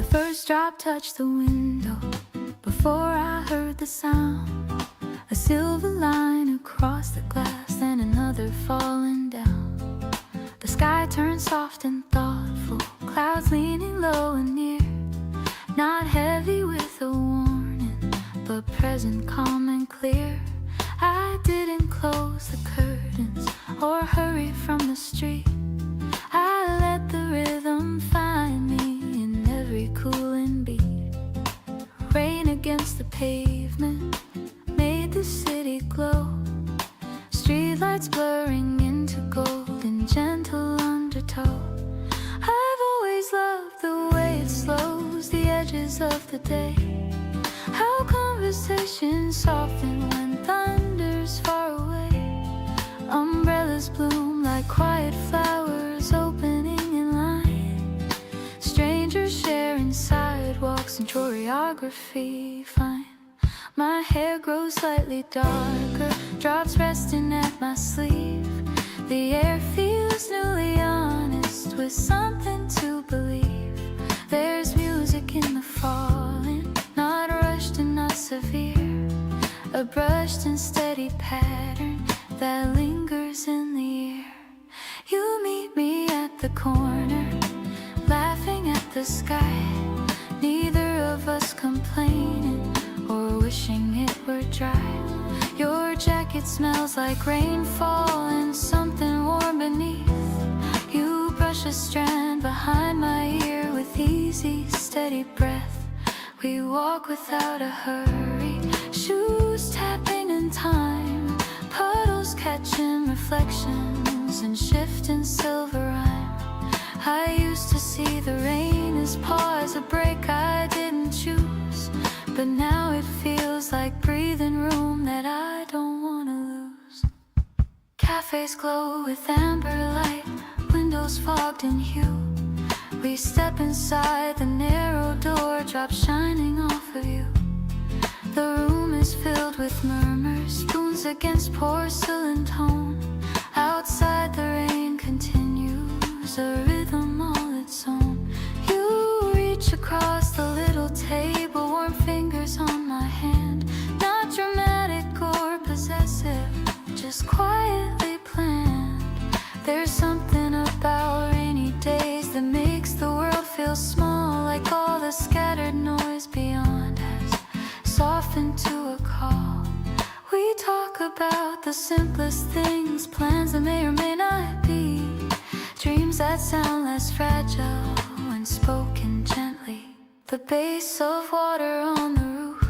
First drop touched the window before I heard the sound. A silver line across the glass, then another falling down. The sky turned soft and thoughtful, clouds leaning low and near. Not heavy with a warning, but present, calm and clear. I didn't close the curtains or hurry from the street. I let the rhythm find me in every cooling beat. Rain against the pavement made the city glow. Streetlights blurring into gold in gentle undertow. I've always loved the way it slows the edges of the day. How conversations soften when thunder's far away. Umbrellas bloom like quiet flowers opening in line. Strangers sharing sidewalks and choreography fine. My hair grows slightly darker, drops resting at my sleeve. The air feels newly honest with something to believe. There's music in the falling, not rushed and not severe. A brushed and steady pattern that lingers in the air. You meet me at the corner, laughing at the sky. Neither of us complaining or wishing it were dry. Your jacket smells like rainfall and something warm beneath. You brush a strand behind my ear with easy, steady breath. We walk without a hurry, shoes tapping in time, puddles catching reflections and shifting silver rhyme. I used to see the rain as pause, a break I didn't choose, but now it feels like breathing room that I don't want to lose. Cafes glow with amber light, windows fogged in hue. We step inside, the narrow door drops shining off of you. The room is filled with murmurs, spoons against porcelain tone. Outside the rain continues, a rhythm all its own. You reach across the little table, warm fingers on my hand. Not dramatic or possessive, just quietly planned. There's something about rainy days that makes the world feel small, like all the scattered noise beyond has softened to a call. We talk about the simplest things, plans that may or may not be, dreams that sound less fragile when spoken gently. The bass of water on the roof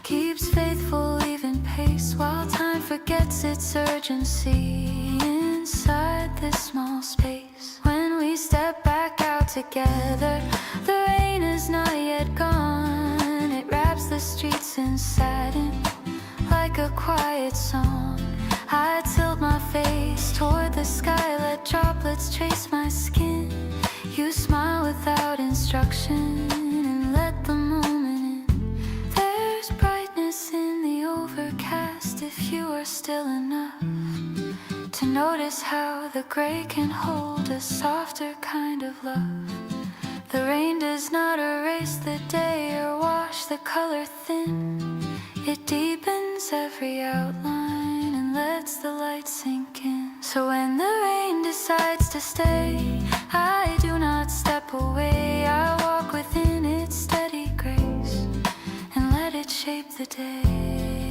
keeps faithful even pace, while time forgets its urgency inside this small space. When we step back out together, the rain is not yet gone. It wraps the streets in satin like a quiet song. I tilt my face toward the sky, let droplets trace my skin. You smile without instruction and let the moment in. There's brightness in the overcast if you are still enough to notice how the gray can hold a softer kind of love. The rain does not erase the day or wash the color thin. It deepens every outline and lets the light sink in. So when the rain decides to stay, I do not step away. I walk within its steady grace and let it shape the day.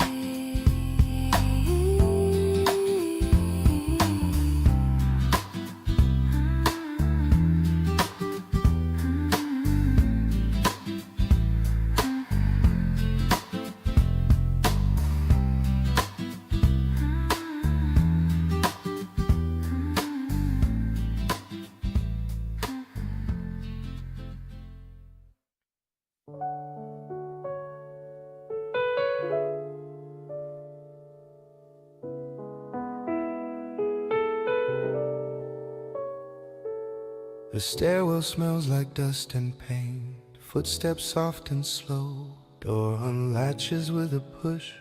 The stairwell smells like dust and paint. Footsteps soft and slow. Door unlatches with a push.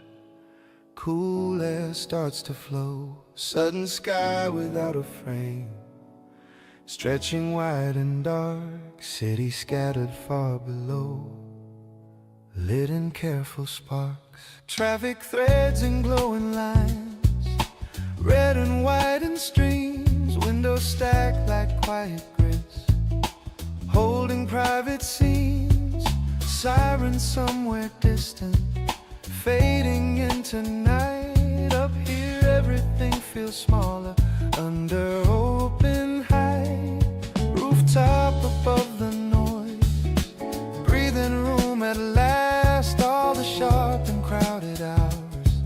Cool air starts to flow. Sudden sky without a frame, stretching wide and dark. City scattered far below, lit in careful sparks. Traffic threads and glowing lines, red and white in streams. Windows stacked like quiet grids, holding private scenes. Sirens somewhere distant, fading into night. Up here everything feels smaller, under open height. Rooftop above the noise, breathing room at last. All the sharp and crowded hours,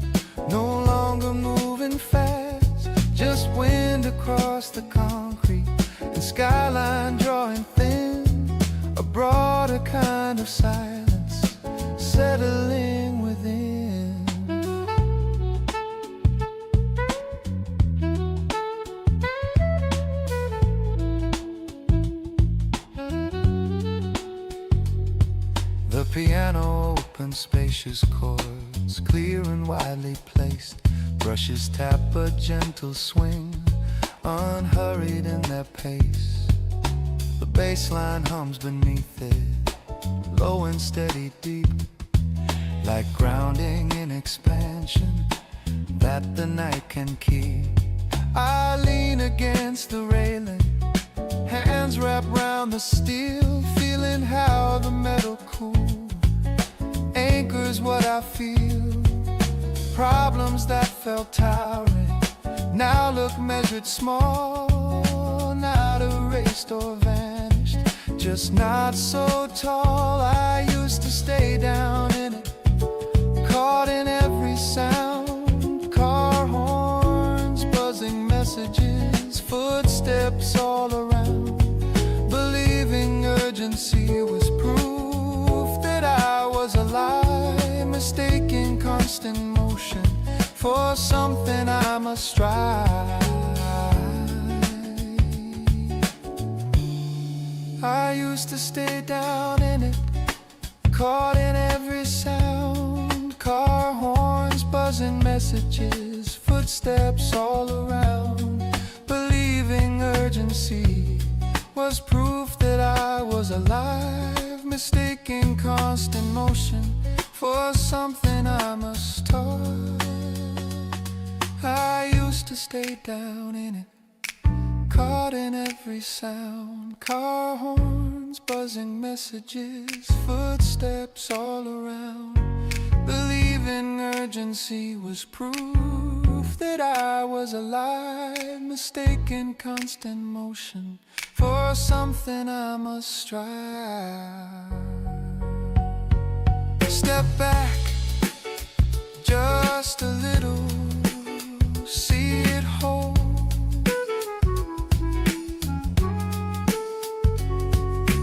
no longer moving fast. Just wind across the concrete and skyline drawing thin. A broader kind of silence settling within. The piano opens spacious chords, clear and widely placed. Brushes tap a gentle swing, unhurried in their pace. The bass line hums beneath it, low and steady deep, like grounding in expansion that the night can keep. I lean against the railing, hands wrap round the steel, feeling how the metal cool anchors what I feel. Problems that felt towering now look measured small, not erased or vanished, just not so tall. I used to stay down in it, caught in every sound. Car horns, buzzing messages, footsteps all around. Believing urgency was proof that I was alive, mistaking constant motion for something I must strive. I used to stay down in it, caught in every sound. Car horns, buzzing messages, footsteps all around. Believing urgency was proof that I was alive, mistaking constant motion for something I must start. I used to stay down in it, caught in every sound. Car horns, buzzing messages, footsteps all around. Believing urgency was proof that I was alive, mistaken constant motion for something I must strive. Step back just a little, see it whole.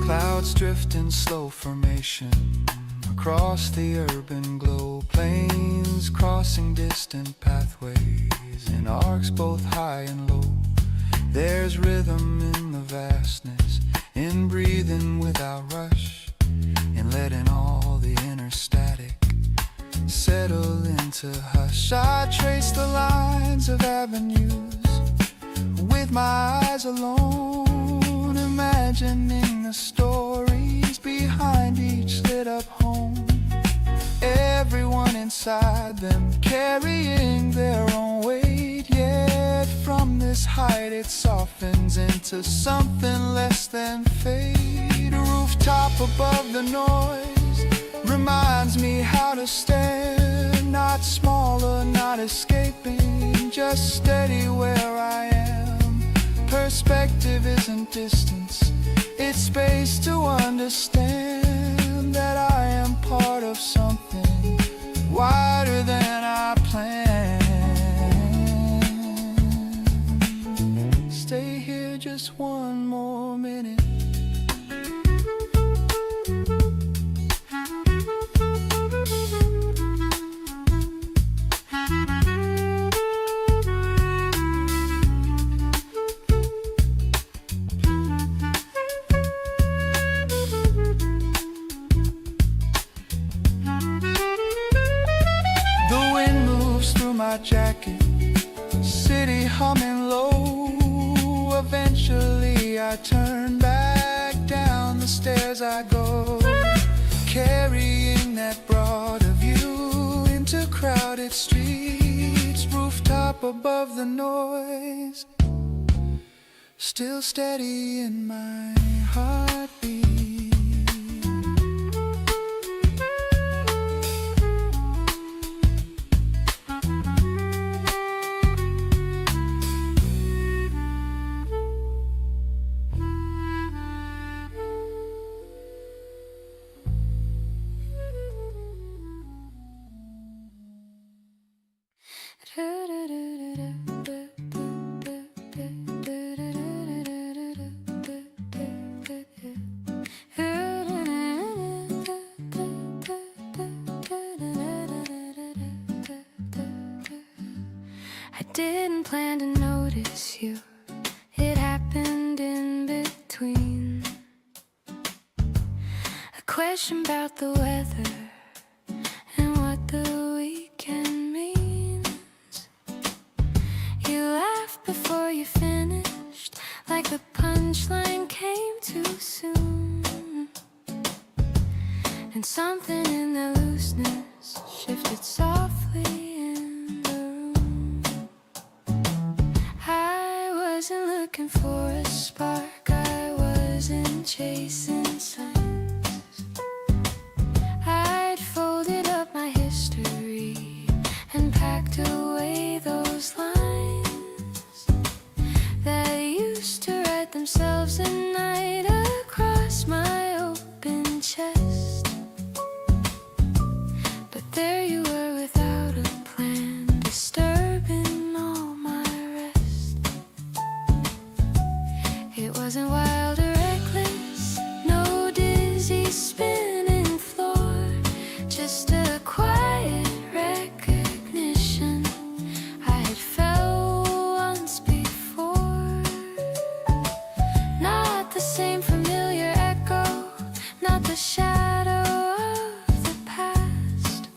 Clouds drift in slow formation across the urban glow. Planes crossing distant pathways in arcs both high and low. There's rhythm in the vastness, in breathing without rush, in letting all the inner static settle into hush. I trace the lines of avenues with my eyes alone, imagining the stories behind each lit up home. Everyone inside them carrying their own weight, yet from this height it softens into something less than fate. A rooftop above the noise reminds me how to stand, not smaller, not escaping, just steady where I am. Perspective isn't distance, it's space to understand that I am part of something wider than I planned. Stay here just one more minute. jacket, city humming low. Eventually I turn back, down the stairs I go, carrying that broader view into crowded streets, rooftop above the noise, still steady in my heartbeat. I didn't plan to notice you. It happened in between. A question about the weather and what the weekend means. You laughed before you finished, like the punchline came too soon. And something in the looseness shifted softly in the room. I wasn't looking for a spark, I wasn't chasing signs. I'd folded up my history and packed away those lines that used to write themselves at night across my open chest. But there you were without a plan, disturbing all my rest. It wasn't wild or reckless, no dizzy spinning floor, just a quiet recognition I had felt once before. Not the same familiar echo, not the shadow of the past,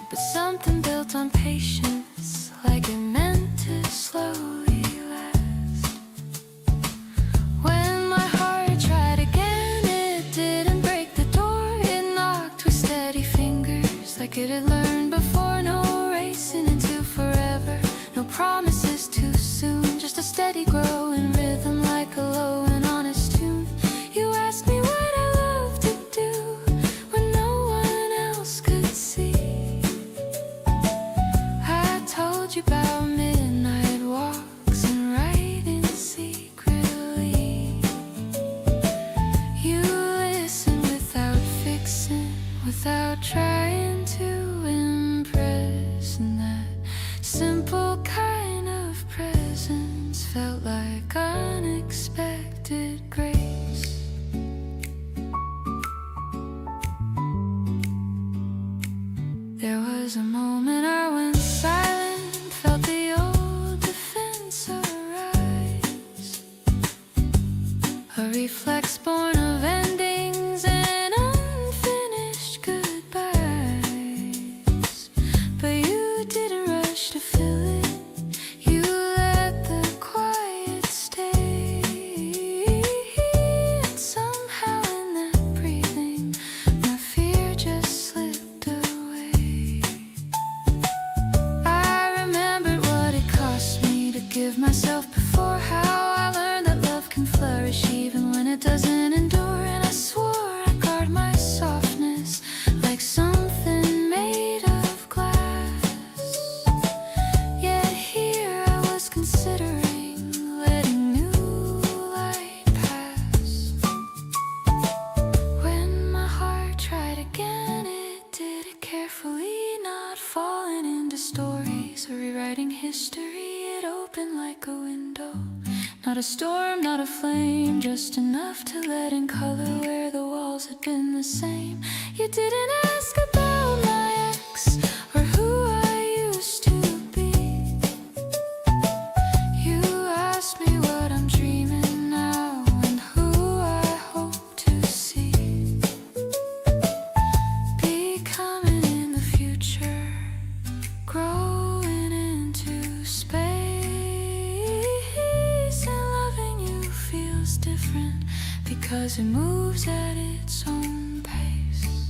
but something built on patience, like it meant to slowly last. When my heart tried again, it didn't break the door. It knocked with steady fingers, like it had learned before. No racing into forever, no promises too soon, just a steady growing rhythm, like a low and honest tune. You asked me what I love to do when no one else could see. I told you about midnight walks and writing secretly. You listened without fixing, without trying to impress, and that simple kind of presence felt like unexpected grace. There was a moment I went silent, felt the old defense arise, a reflex born of endings and unfinished goodbyes. But you didn't rush to fill it, you let the quiet stay. And somehow in that breathing, my fear just slipped away. I remembered what it cost me to give myself before, how I learned that love can flourish even when it doesn't endure. And I swore I'd guard my softness like something made of glass. Yet here I was considering letting new light pass. When my heart tried again, it did it carefully, not falling into stories or rewriting history. It opened like a window, not a storm, not a flame, just enough to let in color where the walls had been the same. You didn't ask about my ex or who I used to be. You asked me what I'm dreaming now and who I hope to see becoming in the future. because it moves at its own pace.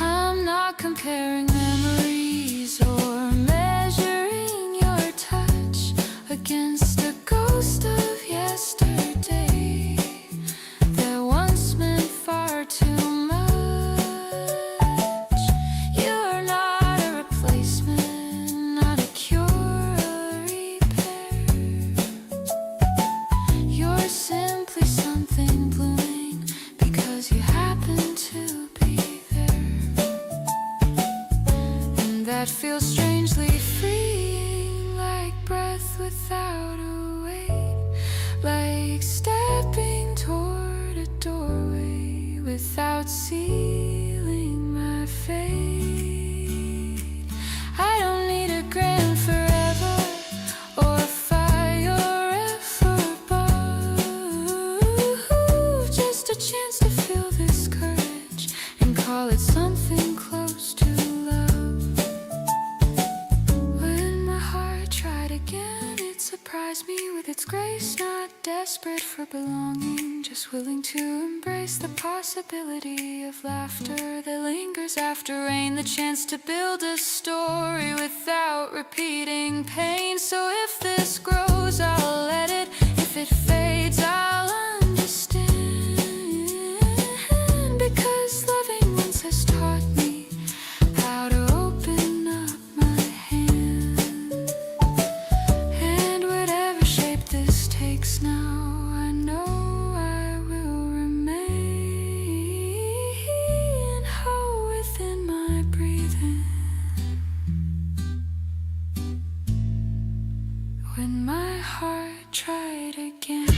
I'm not comparing memories or measuring your touch against a ghost of yesterday that once meant far too much. You're not a replacement, not a cure, a repair. You're simply something blooming because you happen to be there. And that feels strangely freeing, like breath without a weight, like stepping toward a doorway without sealing my fate. I don't need a grand forever or a fire ever above, just a chance to feel this courage and call it something close to love. When my heart tried again, it surprised me with its grace, not desperate for belonging, just willing to embrace the possibility of laughter that lingers after rain, the chance to build a story without repeating pain. So if this grows, I'll let it. If it fades, I'll understand, because loving once has taught me how to open up my hand. And whatever shape this takes now, I know I will remain whole within my breathing. When my heart tried again.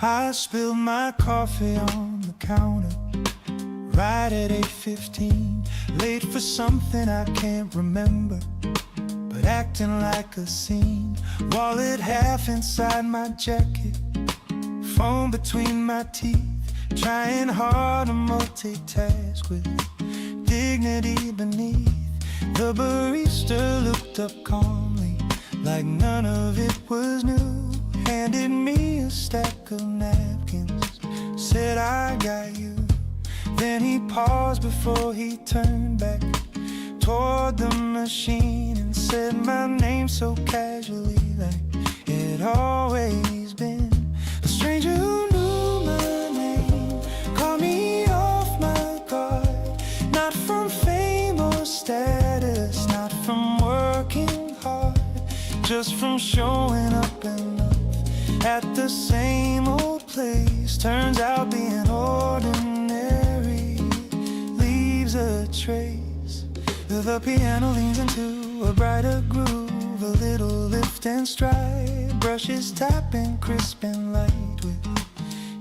I spilled my coffee on the counter right at 8:15, late for something I can't remember, but acting like a scene. Wallet half inside my jacket, phone between my teeth, trying hard to multitask with dignity beneath. The barista looked up calmly, like none of it was new, handed me a stack of napkins, said, I got you. Then he paused before he turned back toward the machine and said my name so casually, like it always been. A stranger who knew my name called me off my guard, not from fame or status, not from working hard, just from showing up enough at the same old place. Turns out being ordinary leaves a trace. The piano leans into a brighter groove, a little lift and stride, brushes tapping crisp and light with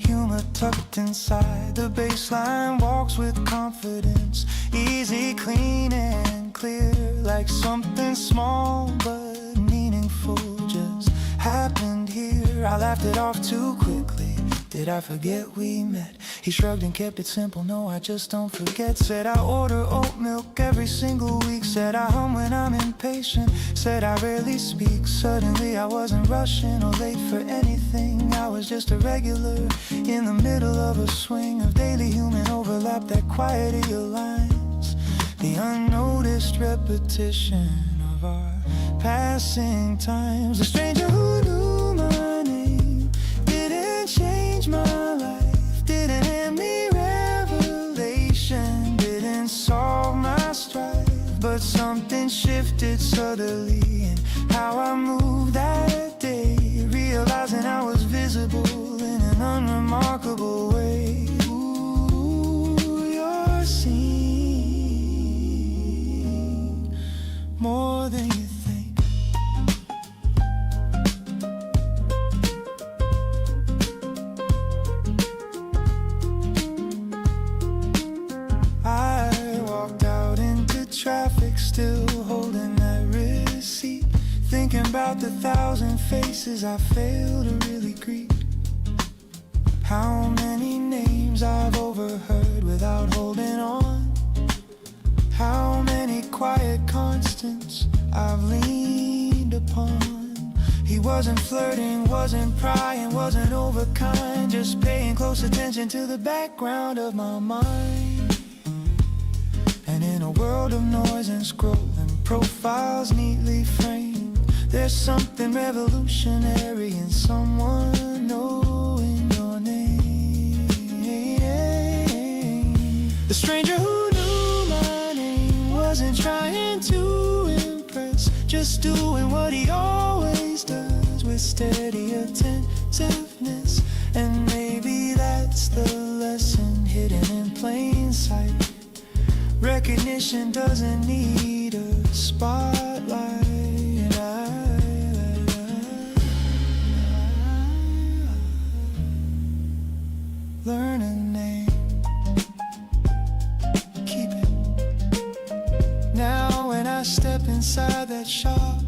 humor tucked inside. The bass line walks with confidence, easy, clean and clear, like something small but meaningful just happened here. I laughed it off too quickly. Did I forget we met? He shrugged and kept it simple. No, I just don't forget. Said I order oat milk every single week. Said I hum when I'm impatient. Said I rarely speak. Suddenly I wasn't rushing or late for anything. I was just a regular in the middle of a swing of daily human overlap that quieted your lines. The unnoticed repetition of our passing times. A stranger who knew my name didn't change my life, didn't hand me revelation, didn't solve my strife, but something shifted subtly in how I moved that day, realizing I was visible in an unremarkable way. Ooh, you're seen more than you think. traffic, still holding that receipt. Thinking about the 1,000 faces I failed to really greet. How many names I've overheard without holding on. How many quiet constants I've leaned upon. He wasn't flirting, wasn't prying, wasn't overkind, just paying close attention to the background of my mind. And in a world of noise and scrolling profiles neatly framed, there's something revolutionary in someone knowing your name. The stranger who knew my name wasn't trying to impress, just doing what he always does with steady attentiveness. And maybe that's the lesson hidden in plain sight. Recognition doesn't need a spotlight. Learn a name, keep it. Now when I step inside that shop,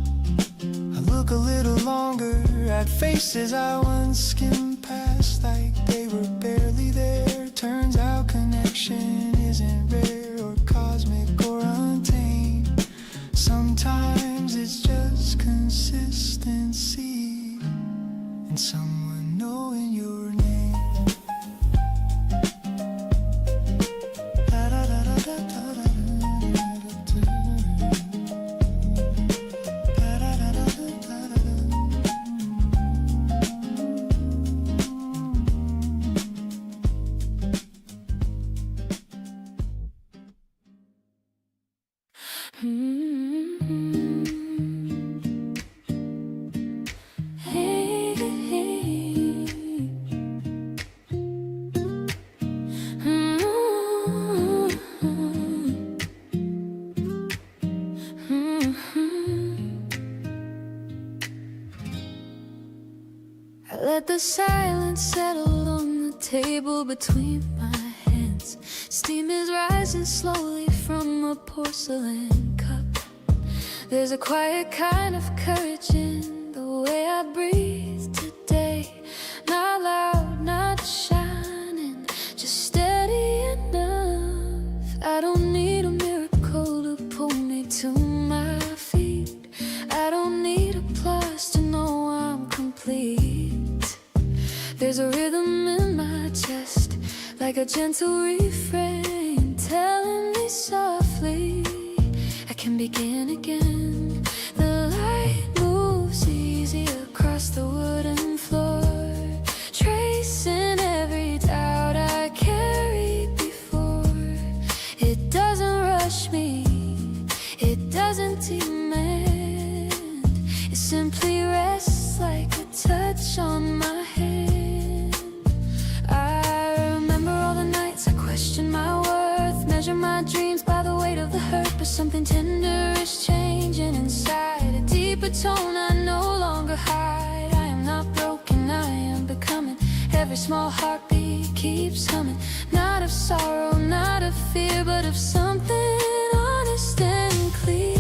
I look a little longer at faces I once skimmed past like they were barely there. Turns out connection isn't rare or cosmic or untamed. Sometimes it's just consistency and someone knowing your name. I let the silence settle on the table between my hands. Steam is rising slowly from a porcelain cup. There's a quiet kind of courage in the way I breathe today. Not loud, not shining, just steady enough. I don't need a miracle to pull me to my feet. I don't need applause to know I'm complete. There's a rhythm in my chest, like a gentle refrain, telling me softly I can begin again. The light moves easy across the wooden floor, tracing every doubt I carried before. It doesn't rush me, it doesn't demand, it simply rests like a touch on my hand. I remember all the nights I questioned my worth, measure my dreams by the weight of the hurt, but something tender is changing inside. A deeper tone I no longer hide. I am not broken, I am becoming. Every small heartbeat keeps humming. Not of sorrow, not of fear, but of something honest and clear.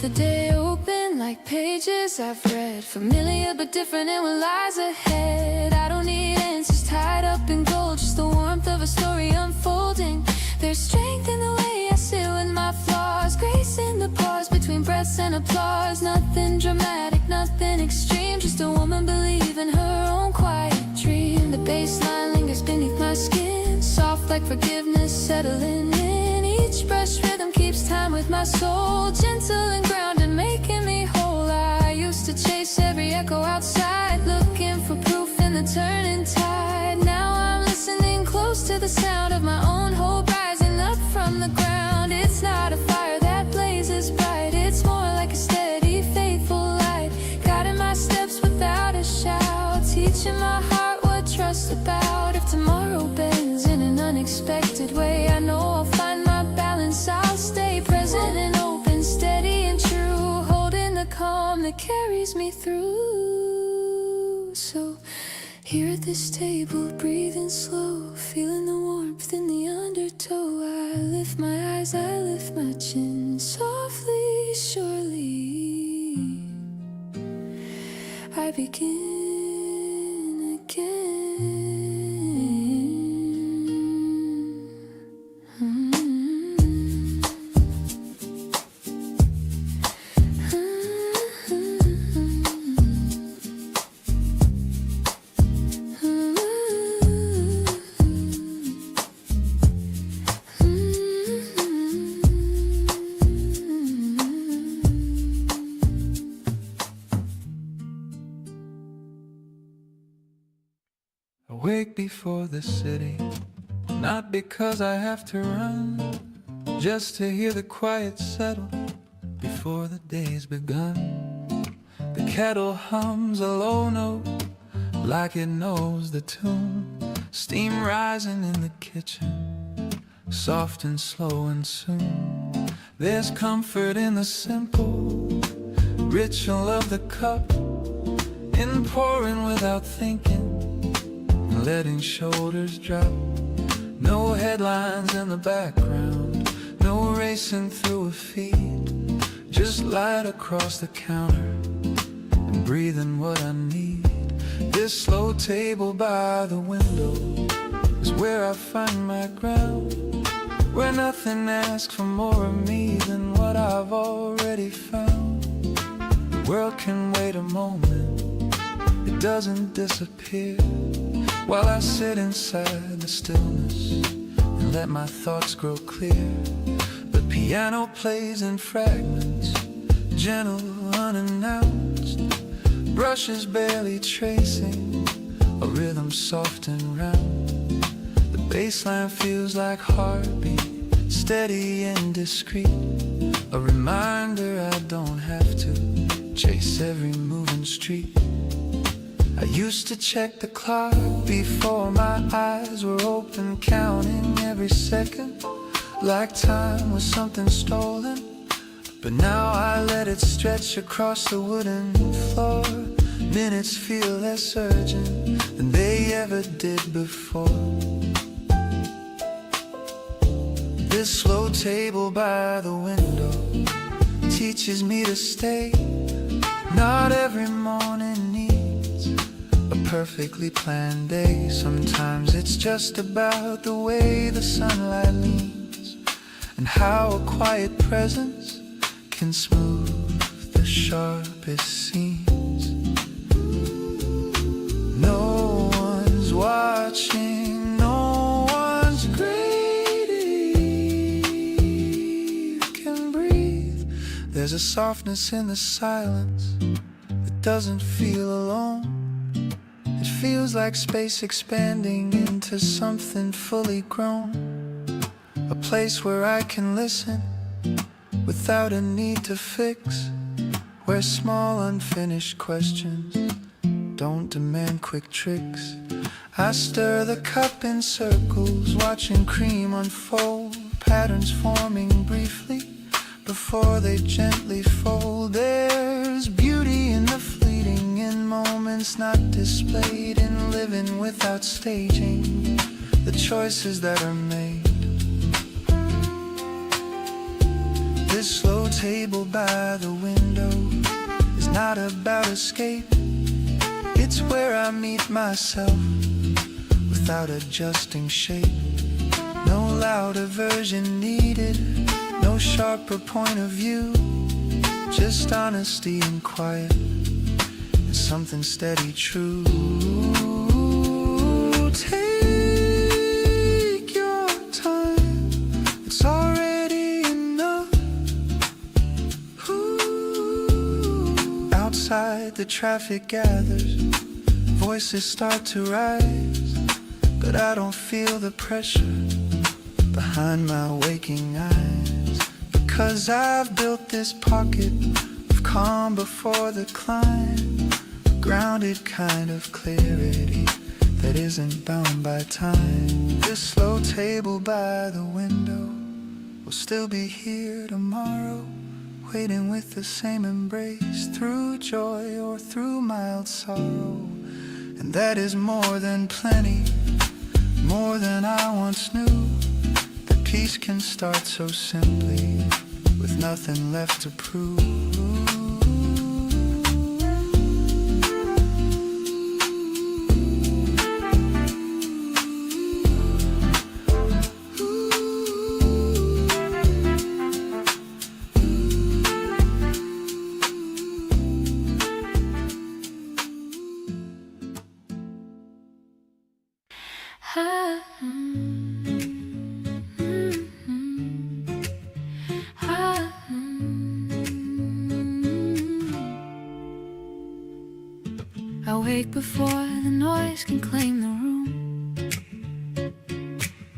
The day open like pages I've read, familiar but different and what lies ahead. I don't need answers tied up in gold, just the warmth of a story unfolding. There's strength in the way I sit with my flaws, grace in the pause between breaths and applause. Nothing dramatic, nothing extreme, just a woman believing her own quiet dream. The baseline lingers beneath my skin, soft like forgiveness settling in. Each brush rhythm keeps time with my soul, gentle and grounded, making me whole. I used to chase every echo outside, looking for proof in the turning tide. Now I'm listening close to the sound of my own hope rising up from the ground. It's not a fire that blazes bright, it's more like a steady, faithful light, guiding my steps without a shout, teaching my heart what trust's about. If tomorrow bends in unexpected way. I know I'll find my balance, I'll stay present and open, steady and true, holding the calm that carries me through. So here at this table, breathing slow, feeling the warmth in the undertow. I lift my eyes, I lift my chin, softly, surely I begin again. Awake before the city, not because I have to run, just to hear the quiet settle before the day's begun. The kettle hums a low note like it knows the tune, steam rising in the kitchen, soft and slow, and soon there's comfort in the simple ritual of the cup, in pouring without thinking, letting shoulders drop. No headlines in the background, no racing through a feed, just light across the counter and breathing what I need. This slow table by the window is where I find my ground, where nothing asks for more of me than what I've already found. The world can wait a moment, it doesn't disappear, while I sit inside the stillness and let my thoughts grow clear. The piano plays in fragments, gentle, unannounced, brushes barely tracing a rhythm soft and round. The bass line feels like heartbeat, steady and discreet, a reminder I don't have to chase every moving street. I used to check the clock before my eyes were open, counting every second like time was something stolen. But now I let it stretch across the wooden floor. Minutes feel less urgent than they ever did before. This slow table by the window teaches me to stay. Not every morning needs a perfectly planned day. Sometimes it's just about the way the sunlight leans, and how a quiet presence can smooth the sharpest seams. No one's watching, no one's grading. You can breathe. There's a softness in the silence that doesn't feel alone. It feels like space expanding into something fully grown. A place where I can listen without a need to fix, where small unfinished questions don't demand quick tricks. I stir the cup in circles, watching cream unfold, patterns forming briefly before they gently fold. There's beauty in the fleeting, in moments not displayed, in living without staging the choices that are made. This slow table by the window is not about escape. It's where I meet myself without adjusting shape. No louder version needed, no sharper point of view, just honesty and quiet, and something steady true. Take your time, it's already enough. Outside the traffic gathers, voices start to rise, but I don't feel the pressure behind my waking eyes, because I've built this pocket of calm before the climb, a grounded kind of clarity that isn't bound by time. This slow table by the window. We'll still be here tomorrow, waiting with the same embrace, through joy or through mild sorrow. And that is more than plenty, more than I once knew. That peace can start so simply, with nothing left to prove. I wake before the noise can claim the room,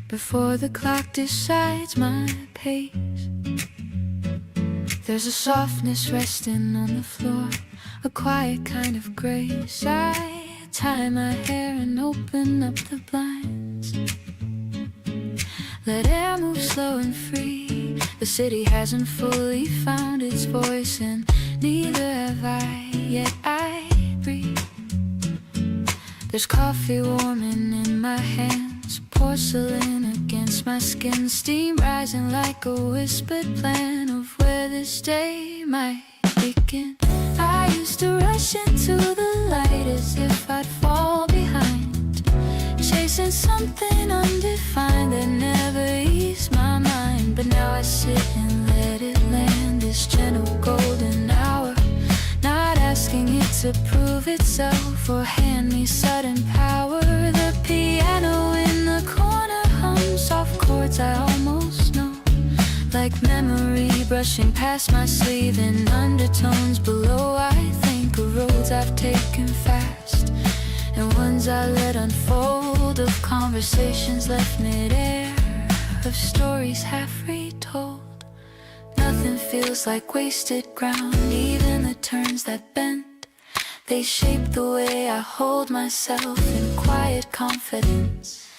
before the clock decides my pace. There's a softness resting on the floor, a quiet kind of grace. I tie my hair and open up the blinds, let air move slow and free. The city hasn't fully found its voice, and neither have I, yet I breathe. There's coffee warming in my hands, porcelain against my skin, steam rising like a whispered plan of where this day might begin. I used to rush into the light as if I'd fall behind, chasing something undefined that never eased my mind. But now I sit and let it land, this gentle golden hour, not asking it to prove itself or hand me sudden power. The piano in the corner hums soft chords I almost know, like memory brushing past my sleeve in undertones below. I think of roads I've taken fast, and ones I let unfold, of conversations left midair, of stories half retold. Nothing feels like wasted ground, even the turns that bend. They shape the way I hold myself in quiet confidence.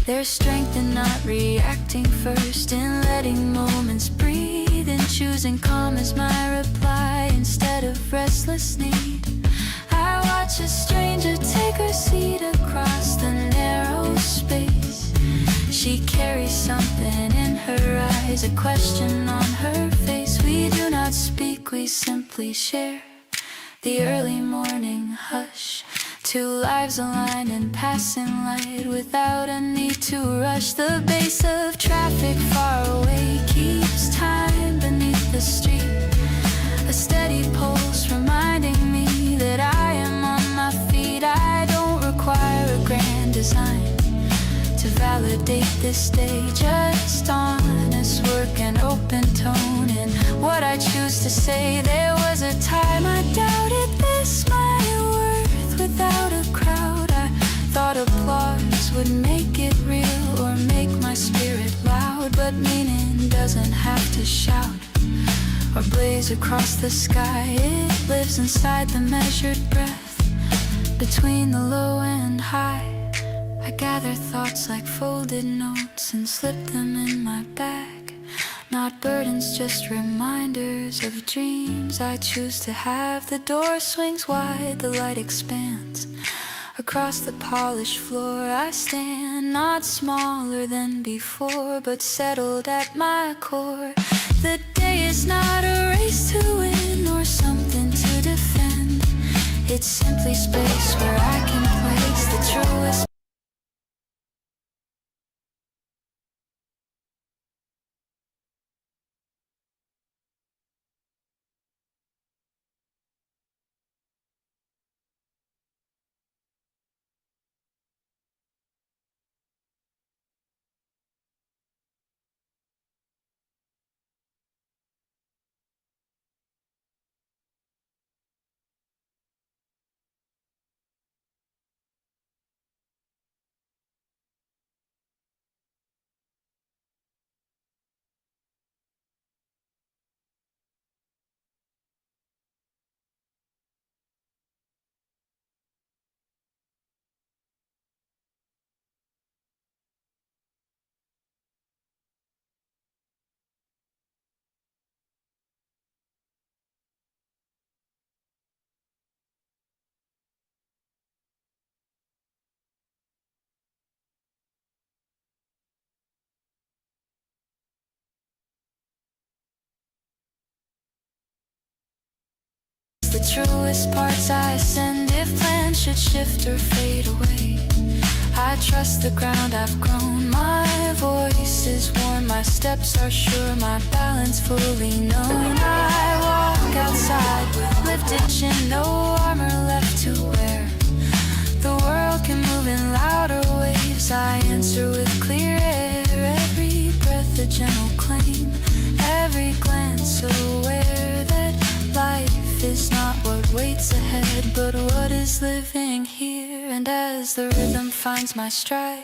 There's strength in not reacting first, in letting moments breathe, in choosing calm as my reply instead of restless need. I watch a stranger take her seat across the narrow space. She carries something in her eyes, a question on her face. We do not speak, we simply share the early morning hush. Two lives aligned in passing light, without a need to rush. The bass of traffic far away keeps time beneath the street, a steady pulse reminding me that I am on my feet. I don't require a grand design to validate this day, just honest work and open tone in what I choose to say. There was a time I doubted this, my worth without a crowd. I thought applause would make it real or make my spirit loud, but meaning doesn't have to shout or blaze across the sky. It lives inside the measured breath, between the low and high. I gather thoughts like folded notes and slip them in my bag. Not burdens, just reminders of dreams I choose to have. The door swings wide, the light expands. Across the polished floor I stand, not smaller than before, but settled at my core. The day is not a race to win or something to defend. It's simply space where I can place the truest the truest parts I ascend if plans should shift or fade away. I trust the ground I've grown, my voice is warm, my steps are sure, my balance fully known. I walk outside with lifted chin, no armor left to wear. The world can move in louder waves, I answer with clear air. Every breath a gentle claim, every glance aware that life is not what waits ahead, but what is living here. And as the rhythm finds my stride,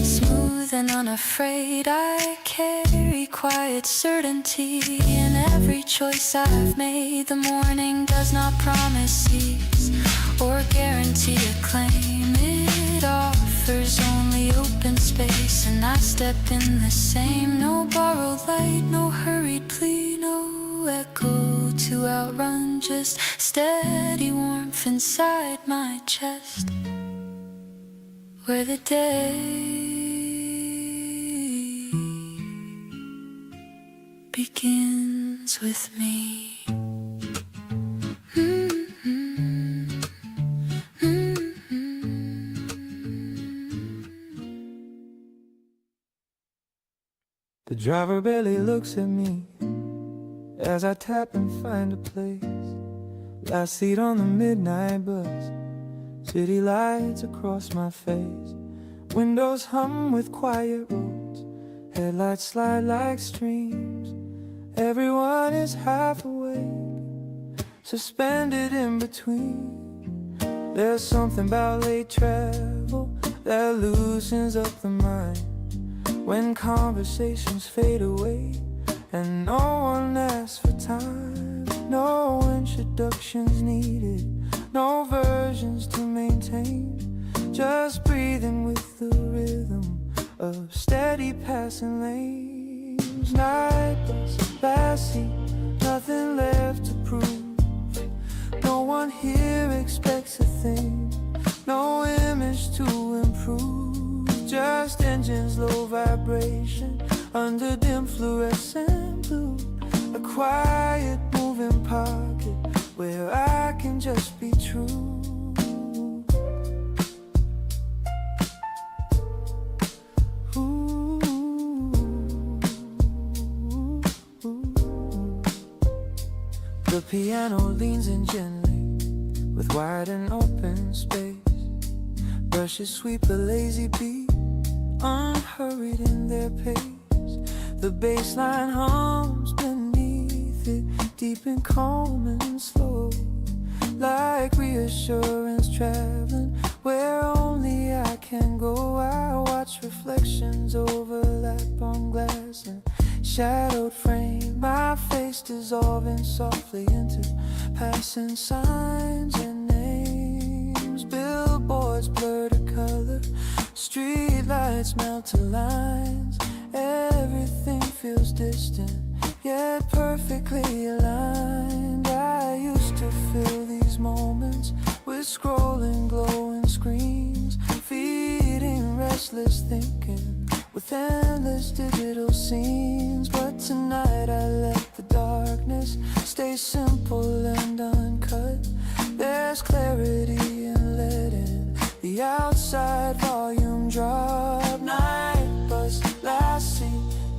smooth and unafraid, I carry quiet certainty in every choice I've made. The morning does not promise ease or guarantee acclaim. It offers only open space, and I step in the same. No borrowed light, no hurried plea, no echo to outrun, just steady warmth inside my chest, where the day begins with me. The driver barely looks at me as I tap and find a place. Last seat on the midnight bus, city lights across my face. Windows hum with quiet roads, headlights slide like streams. Everyone is half awake, suspended in between. There's something about late travel that loosens up the mind, when conversations fade away and no one asks for time. No introductions needed, no versions to maintain, just breathing with the rhythm of steady passing lanes. Night bus, last seat, nothing left to prove. No one here expects a thing, no image to improve, just engines low vibration under dim fluorescent blue. A quiet moving pocket where I can just be true. Ooh. The piano leans in gently with wide and open space. Brushes sweep a lazy beat, unhurried in their pace. The bass line hums beneath it, deep and calm and slow, like reassurance traveling where only I can go. I watch reflections overlap on glass and shadowed frame, my face dissolving softly into passing signs and names. Billboards blur to color, street lights melt to lines. Everything feels distant, yet perfectly aligned. I used to fill these moments with scrolling glowing screens, feeding restless thinking with endless digital scenes. But tonight I let the darkness stay simple and uncut. There's clarity in letting the outside volume drop. Night bus, last seat,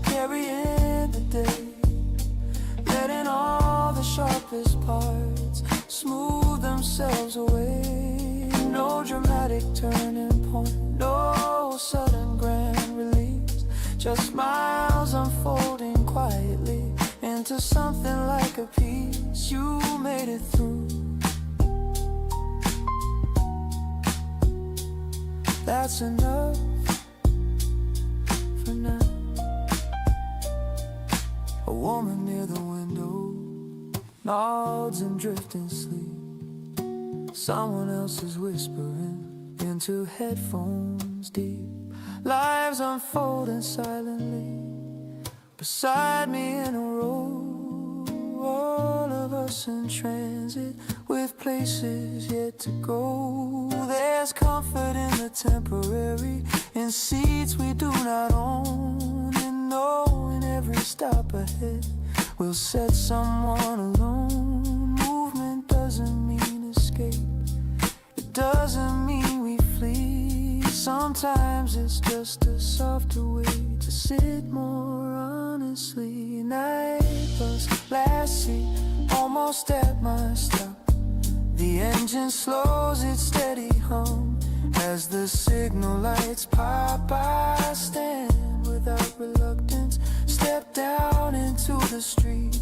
carrying the day, letting all the sharpest parts smooth themselves away. No dramatic turning point, no sudden grand release, just smiles unfolding quietly into something like a piece. You made it through, that's enough for now. A woman near the window nods in drifting sleep. Someone else is whispering into headphones deep. Lives unfolding silently beside me in a row. All of us in transit with places yet to go. There's comfort in the temporary, in seats we do not own, and knowing every stop ahead will set someone alone. Movement sometimes it's just a softer way to sit more honestly. Night bus, last seat, almost at my stop. The engine slows its steady hum as the signal lights pop. I stand without reluctance, step down into the street,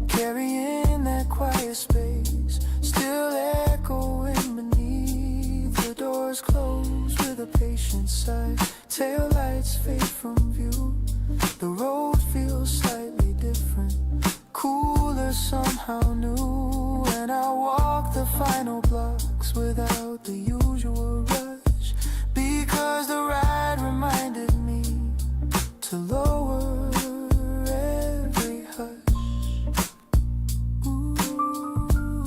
carrying that quiet space, still echoing beneath. The doors close with a patient sigh, tail lights fade from view. The road feels slightly different, cooler, somehow new. And I walk the final blocks without the usual rush, because the ride reminded me to lower every hush. Ooh, ooh.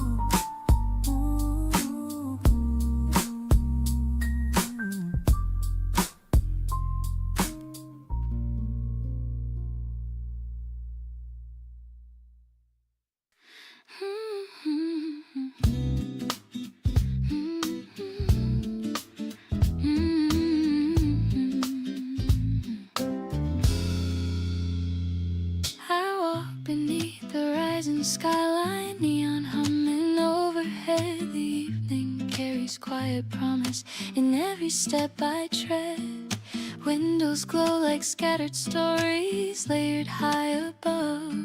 I walk beneath the rising skyline, neon humming overhead. The evening carries quiet promise in every step I tread. Windows glow like scattered stories layered high above.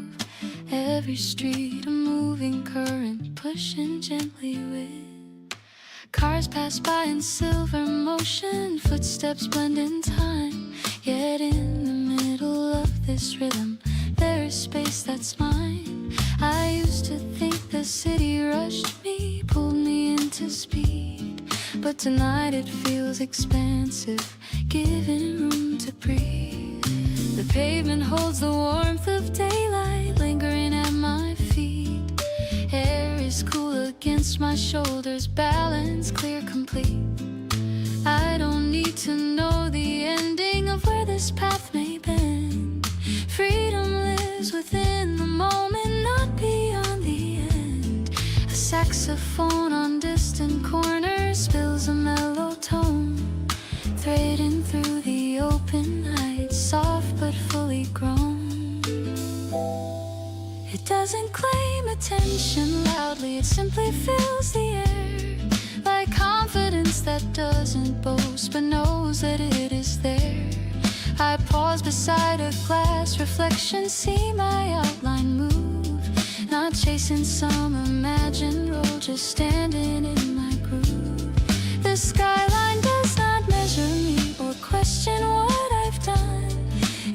Every street a moving current pushing gently with. Cars pass by in silver motion, footsteps blend in time. Yet in the middle of this rhythm, there is space that's mine. I used to think the city rushed me, pulled me into speed, but tonight it feels expansive, giving room to breathe. The pavement holds the warmth of daylight, lingering at my feet. Air is cool against my shoulders, balance clear, complete. I don't need to know the ending of where this path may bend. Freedom lives within the moment, not beyond the end. A saxophone on distant corners spills a mellow tone, threading through the open night, soft but fully grown. It doesn't claim attention loudly, it simply fills the air, like confidence that doesn't boast but knows that it is there. I pause beside a glass reflection, see my outline move, not chasing some imagined role, just standing in my groove. The skyline does not measure me or question what I've done.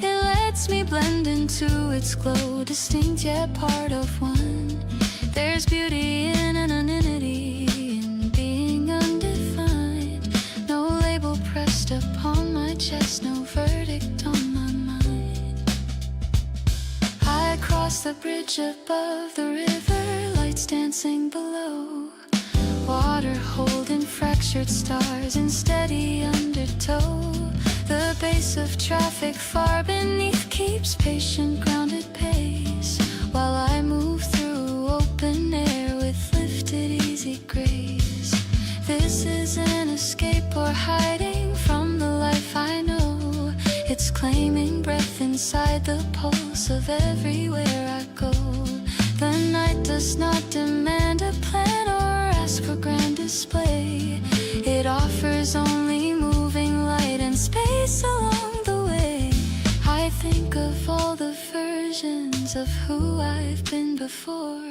It lets me blend into its glow, distinct yet part of one. There's beauty in anonymity, in being undefined. No label pressed upon my chest, no verdict on my mind. I cross the bridge above the river, lights dancing below. Water holding fractured stars in steady undertow. The base of traffic far beneath keeps patient, grounded pace, while I move through open air with lifted, easy grace. This isn't escape or hiding from the life I know. It's claiming breath inside the pulse of everywhere I go. The night does not demand a plan or ask for grand display. It offers only moving light and space along the way. I think of all the versions of who I've been before,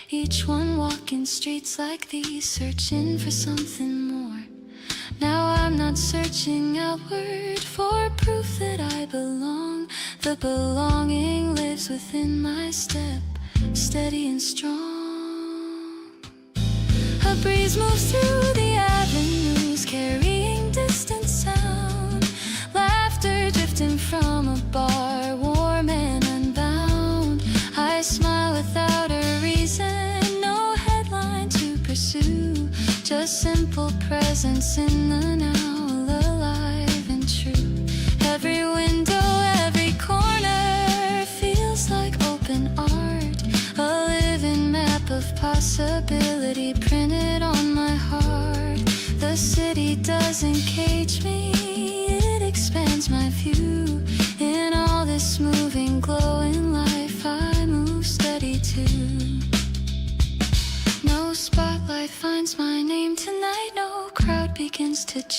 each one walking streets like these, searching for something more. Now I'm not searching outward for proof that I belong. The belonging lives within my step, steady and strong. A breeze moves through the avenues, carrying distant sound. Laughter drifting from a bar, warm and unbound. I smile without a reason, no headline to pursue, just simple presence in the now, alive and true. Every window, every corner feels like open art, a living map of possibility printed on my heart. The city doesn't cage me,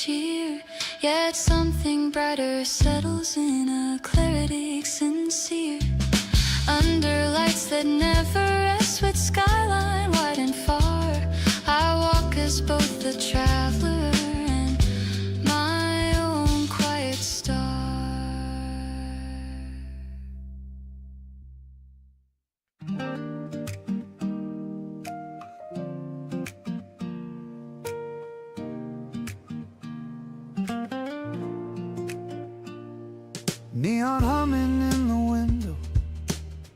cheer. Yet something brighter settles in a clarity sincere. Under lights that never rest, with skyline wide and far, I walk as both the traveler and my own quiet star. Neon humming in the window,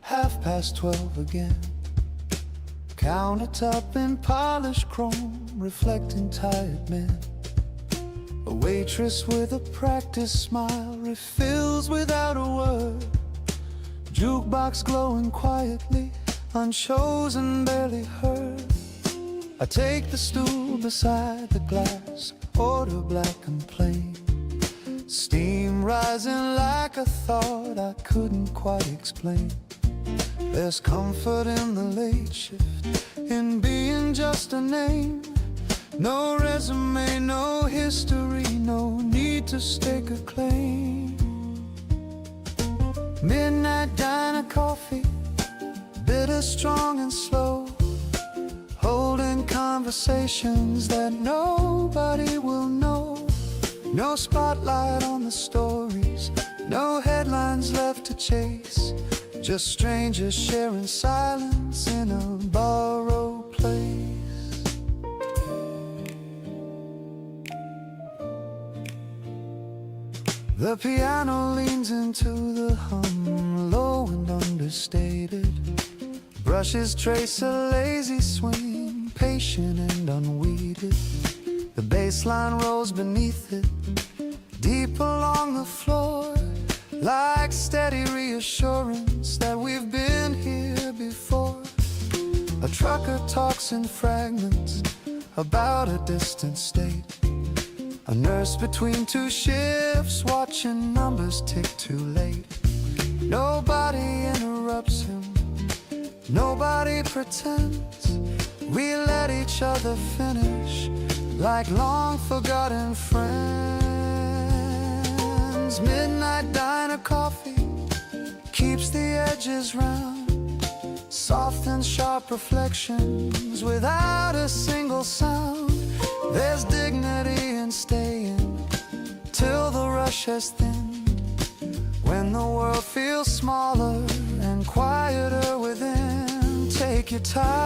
12:30 again. Countertop in polished chrome, reflecting tired men. A waitress with a practiced smile refills without a word. Jukebox glowing quietly, unchosen, barely heard. I take the stool beside the glass, order black and plain. Steam rising like a thought I couldn't quite explain. There's comfort in the late shift, in being just a name. No resume, no history, no need to stake a claim. Midnight diner coffee, bitter, strong and slow, holding conversations that nobody will know. No spotlight on the stories, no headlines left to chase. Just strangers sharing silence in a borrowed place. The piano leans into the hum, low and understated. Brushes trace a lazy swing, patient and unweeded. The bass line rolls beneath it, deep along the floor, like steady reassurance that we've been here before. A trucker talks in fragments about a distant state. A nurse between two shifts, watching numbers tick too late. Nobody interrupts him, nobody pretends. We let each other finish, like long forgotten friends. Midnight diner coffee keeps the edges round, soft and sharp reflections without a single sound. There's dignity in staying till the rush has thinned, when the world feels smaller and quieter within. Take your time,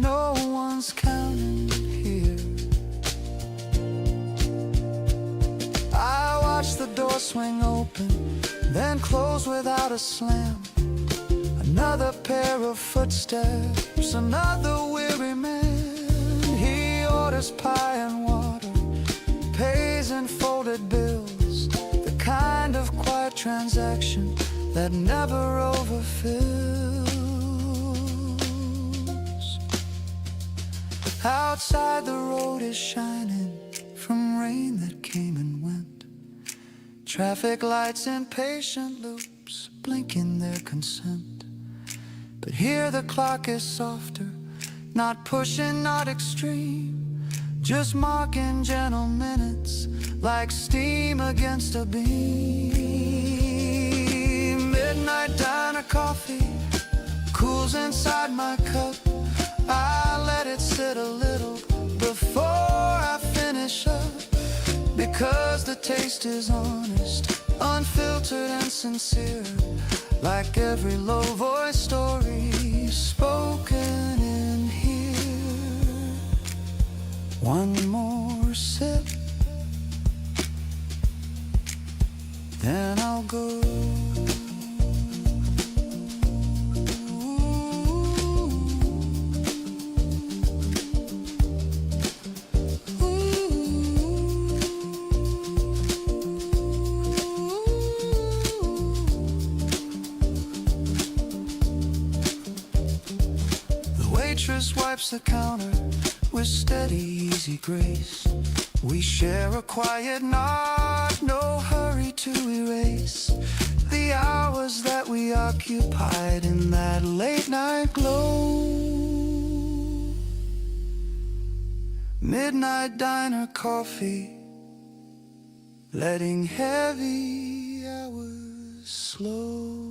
no one's counting here. I watch the door swing open, then close without a slam. Another pair of footsteps, another weary man. He orders pie and water, pays in folded bills, the kind of quiet transaction that never overfills. Outside the road is shining from rain that came and went. Traffic lights in patient loops, blinking their consent. But here the clock is softer, not pushing, not extreme, just marking gentle minutes like steam against a beam. Midnight diner coffee cools inside my cup. I let it sit a little before I finish up, because the taste is honest, unfiltered and sincere, like every low-voice story spoken in here. One more sip, then I'll go. Waitress wipes the counter with steady, easy grace. We share a quiet nod, no hurry to erase the hours that we occupied in that late night glow. midnight diner coffee, letting heavy hours slow